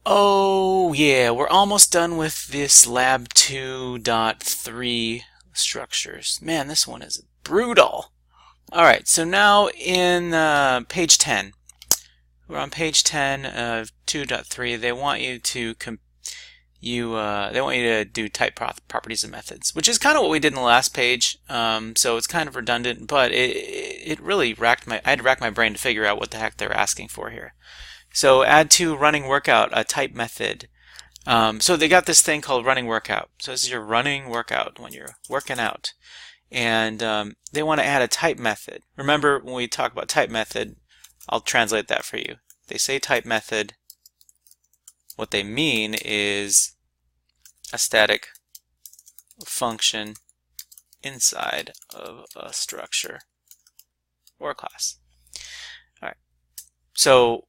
Oh yeah, we're almost done with this lab 2.3 structures. Man, this one is brutal. All right, so now in page 10, we're on page 10 of 2.3. They want you to do type properties and methods, which is kind of what we did in the last page. So it's kind of redundant, but it really I had to rack my brain to figure out what the heck they're asking for here. So add to running workout a type method. So they got this thing called running workout. So this is your running workout when you're working out. And they want to add a type method. Remember when we talk about type method, I'll translate that for you. They say type method. What they mean is a static function inside of a structure or a class. All right. So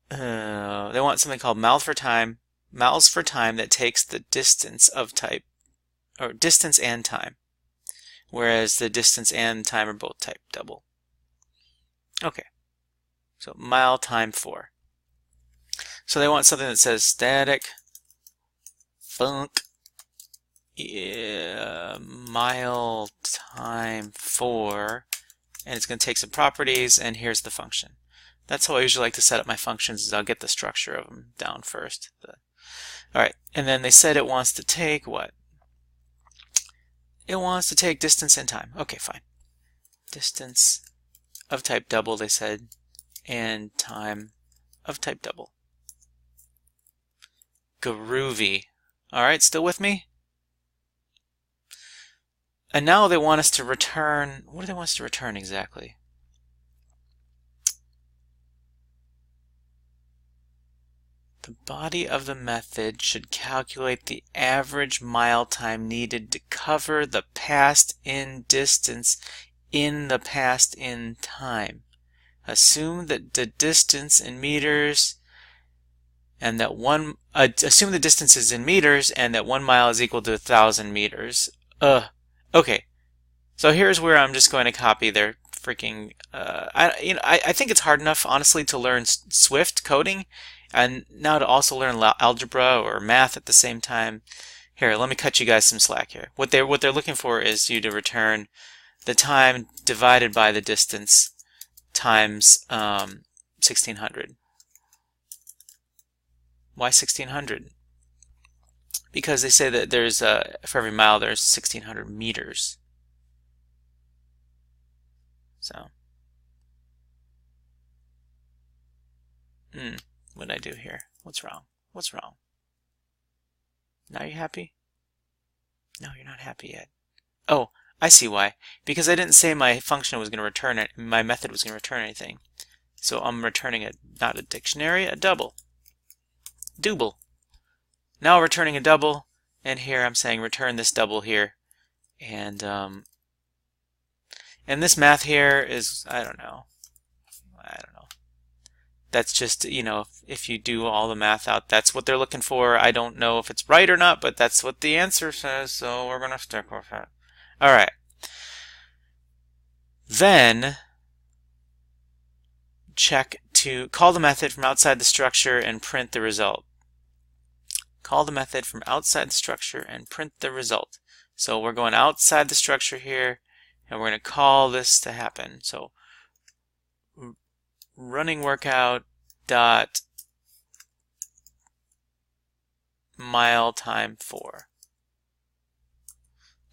they want something called miles for time that takes the distance of type, or distance and time, whereas the distance and time are both type double. Okay, so mileTimeFor. So they want something that says static func mileTimeFor, and it's going to take some properties, and here's the function. That's how I usually like to set up my functions, is I'll get the structure of them down first. Alright, and then they said it wants to take what? It wants to take distance and time. Okay, fine. Distance of type double, they said, and time of type double. Groovy. Alright, still with me? And now they want us to return, what do they want us to return exactly? The body of the method should calculate the average mile time needed to cover the passed in distance in the passed in time. Assume that the distance in meters and that assume the distance is in meters and that 1 mile is equal to 1,000 meters. Okay. So here's where I'm just going to copy their freaking I think it's hard enough honestly to learn Swift coding, and now to also learn algebra or math at the same time. Here, let me cut you guys some slack here. What they're looking for is you to return the time divided by the distance times 1600. Why 1600? Because they say that there's for every mile there's 1600 meters. So, what did I do here? What's wrong? What's wrong? Now you're happy? No, you're not happy yet. Oh, I see why. Because I didn't say my function was going to return it, my method was going to return anything. So I'm returning not a dictionary, a double. Double. Now returning a double, and here I'm saying return this double here. And this math here is, I don't know. That's just, if you do all the math out, that's what they're looking for. I don't know if it's right or not, but that's what the answer says, so we're going to stick with it. All right. Then, check to call the method from outside the structure and print the result. Call the method from outside the structure and print the result. So we're going outside the structure here, and we're going to call this to happen. So running workout dot mileTimeFor.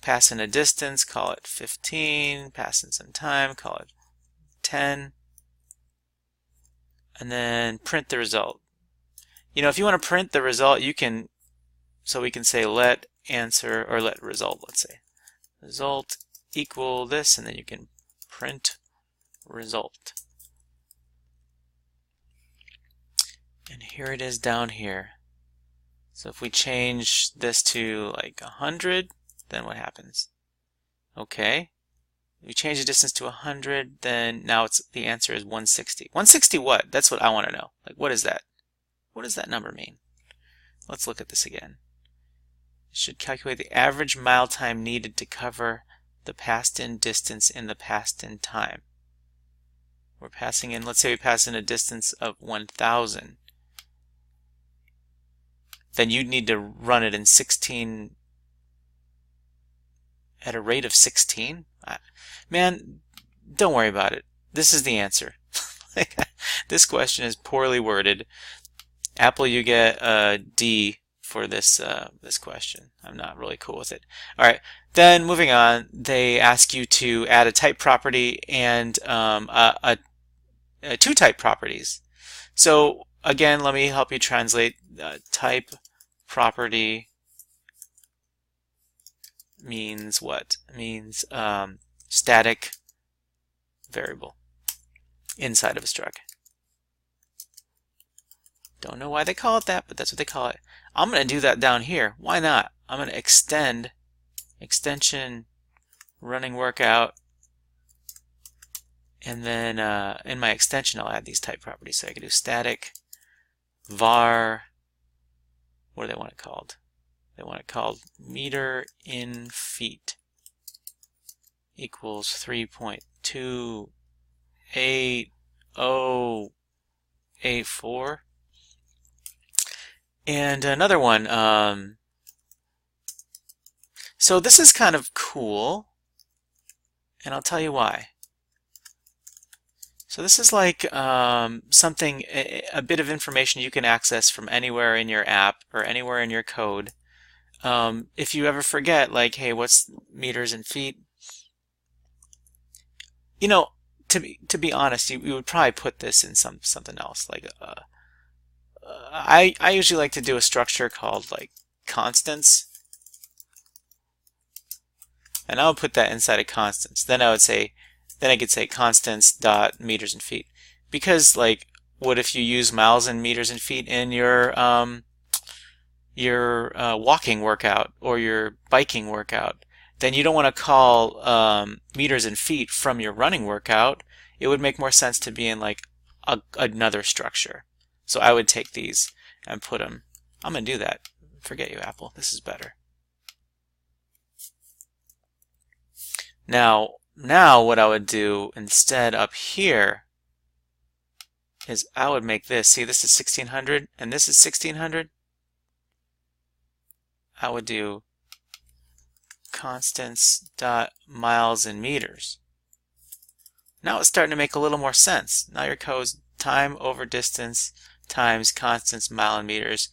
Pass in a distance, call it 15. Pass in some time, call it 10. And then print the result. If you want to print the result, you can, so we can say let answer, or let result, let's say. Result equal this, and then you can print result. And here it is down here. So if we change this to like 100, then what happens? Okay. If we change the distance to 100, then now the answer is 160. 160 what? That's what I want to know. Like, what is that? What does that number mean? Let's look at this again. It should calculate the average mile time needed to cover the passed in distance in the passed in time. we're passing in, let's say we pass in a distance of 1,000. Then you'd need to run it in 16, at a rate of 16? Man, don't worry about it. This is the answer. This question is poorly worded. Apple, you get a D for this this question. I'm not really cool with it. All right, then moving on, they ask you to add a type property and two type properties. So again, let me help you translate. Type property means what? It means static variable inside of a struct. Don't know why they call it that, but that's what they call it. I'm going to do that down here. Why not? I'm going to extend extension running workout, and then in my extension I'll add these type properties. So I can do static var, what do they want it called? They want it called meter in feet equals 3.28084. And another one, so this is kind of cool, and I'll tell you why. So this is like something, a bit of information you can access from anywhere in your app or anywhere in your code. If you ever forget, like, hey, what's meters and feet? You know, to be honest, you would probably put this in something else. Like, I usually like to do a structure called like constants, and I would put that inside of constants. Then I would say, then I could say constants dot meters and feet, because like, what if you use miles and meters and feet in your walking workout or your biking workout? Then you don't want to call meters and feet from your running workout. It would make more sense to be in like another structure. So I would take these and put them. I'm going to do that. Forget you, Apple. This is better. Now what I would do instead up here is I would make this. See, this is 1600 and this is 1600. I would do constants dot miles and meters. Now it's starting to make a little more sense. Now your code's time over distance times constants mile and meters,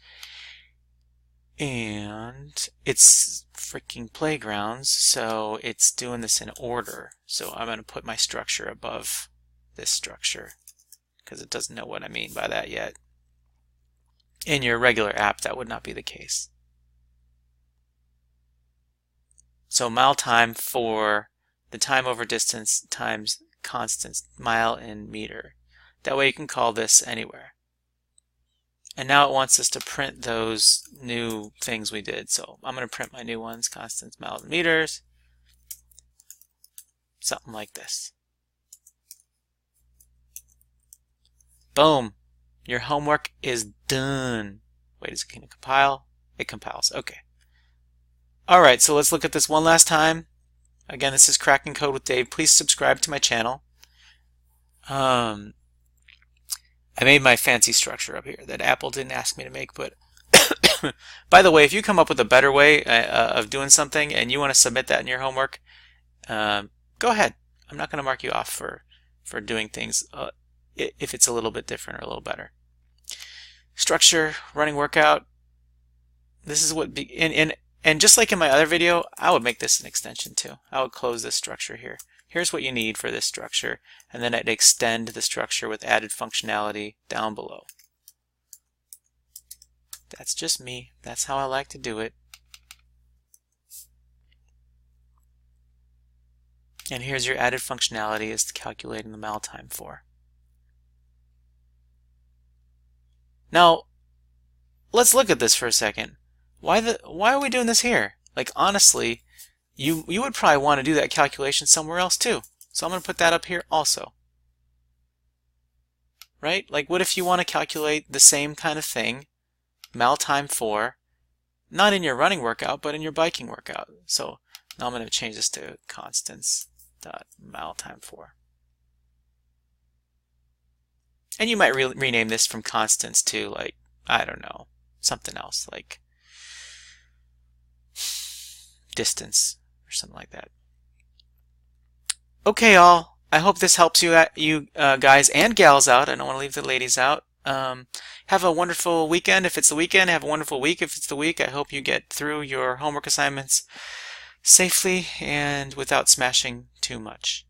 and it's freaking playgrounds, so it's doing this in order. So I'm going to put my structure above this structure because it doesn't know what I mean by that yet. In your regular app, that would not be the case. So mileTimeFor the time over distance times constants mile and meter. That way you can call this anywhere. And now it wants us to print those new things we did. So I'm going to print my new ones, constants, miles, and meters. Something like this. Boom. Your homework is done. Wait, is it going to compile? It compiles. Okay. Alright, so let's look at this one last time. Again, this is Cracking Code with Dave. Please subscribe to my channel. I made my fancy structure up here that Apple didn't ask me to make, but by the way, if you come up with a better way of doing something and you want to submit that in your homework, go ahead. I'm not going to mark you off for doing things if it's a little bit different or a little better. Structure, running workout. This is what, and just like in my other video, I would make this an extension too. I would close this structure here. Here's what you need for this structure, and then I'd extend the structure with added functionality down below. That's just me. That's how I like to do it. And here's your added functionality is calculating the mileTimeFor. Now, let's look at this for a second. Why are we doing this here? Like, honestly, you would probably want to do that calculation somewhere else too. So I'm going to put that up here also. Right? Like, what if you want to calculate the same kind of thing, mileTimeFor, not in your running workout, but in your biking workout? So now I'm going to change this to constants.mileTimeFor. And you might rename this from constants to, like, I don't know, something else, like distance or something like that. Okay, all. I hope this helps you guys and gals out. I don't want to leave the ladies out. Have a wonderful weekend if it's the weekend. Have a wonderful week if it's the week. I hope you get through your homework assignments safely and without smashing too much.